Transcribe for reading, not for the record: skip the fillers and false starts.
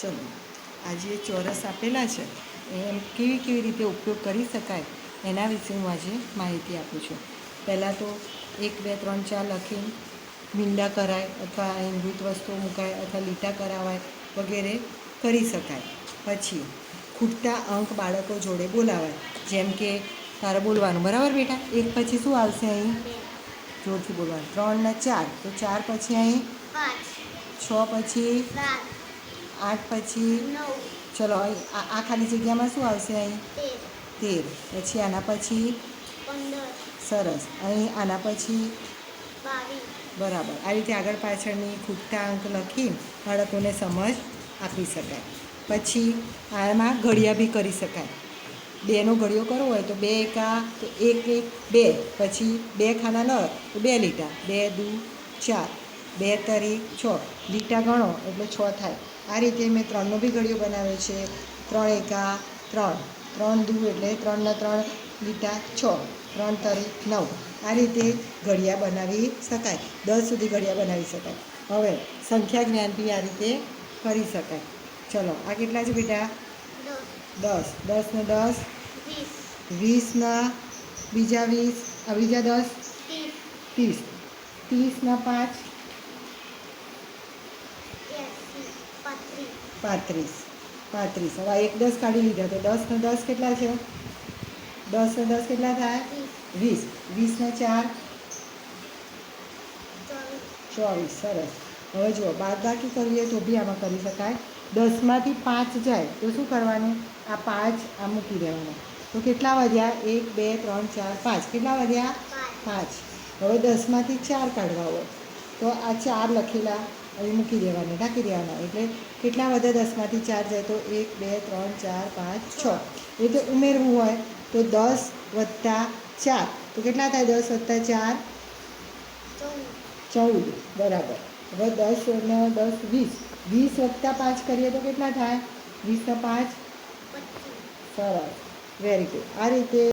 ચલો આજે ચોરસ આપેલા છે એમ કેવી રીતે ઉપયોગ કરી શકાય એના વિશે હું આજે માહિતી આપું છું. પહેલાં તો 1 2 3 4 લખીને મીંડા કરાય અથવા મૃત વસ્તુઓ મુકાય અથવા લીટા કરાવાય વગેરે કરી શકાય. પછી ખૂટતા અંક બાળકો જોડે બોલાવાય, જેમ કે તારે બોલવાનું બરાબર બેટા. 1 પછી શું આવશે અહીં? જોરથી બોલવાનું. 3 ને 4 તો 4 પછી અહીં 6 પછી 8 પછી 9. ચલો અહીં આ ખાલી જગ્યામાં શું આવશે અહીં? 13. પછી આના પછી 15. સરસ. અહીં આના પછી 22. બરાબર. આ રીતે આગળ પાછળની ખૂટતા અંક લખી બાળકોને સમજ આપી શકાય. પછી આમાં ઘડિયા બી કરી શકાય. 2નો ઘડિયો કરવો હોય તો 2 એકા તો 1 1 2, પછી 2 ખાના ન તો 2 લીટા, 2 દુ 4, 2 તરી 6, લીટા ગણો એટલે 6 થાય. આ રીતે મેં 3નો બી ઘડિયો બનાવ્યો છે. 3 એકા 3, 3 દુ એટલે 3 ને 3 લીટા 6, 3 તરી 9. આ રીતે ઘડિયા બનાવી શકાય. 10 સુધી ઘડિયા બનાવી શકાય. હવે સંખ્યા જ્ઞાન બી આ રીતે કરી શકાય. ચલો આ કેટલા છે બેટા? 10. 10 ને 10 20ના બીજા 20, આ બીજા 10 30. 30ના 5 35. 35. હવે 1 10 કાઢી લીધા તો 10 ને 10 કેટલા છે? 10 ને 10 કેટલા થાય? 20. 20 ને 4 24. સરસ. હવે જુઓ બાદબાકી કરવી હોય તો બી આમાં કરી શકાય. 10માંથી 5 જાય તો શું કરવાનું? આ 5 આ મૂકી દેવાના. તો કેટલા વધ્યા? 1 2 3 4 5. કેટલા વધ્યા? 5. હવે 10માંથી 4 કાઢવા હોય તો આ 4 લખેલા અહીં મૂકી દેવાના, ઢાંકી દેવાના. એટલે કેટલા વધે? 10માંથી 4 જાય તો 1 2 3 4 5 6. એ રીતે ઉમેરવું હોય તો 10 વત્તા 4 તો કેટલા થાય? 10 વત્તા 4 14. બરાબર. હવે 10 ને 10 20. 20 વત્તા 5 કરીએ તો કેટલા થાય? 20 ને 5 સરસ. Very good. આ રીતે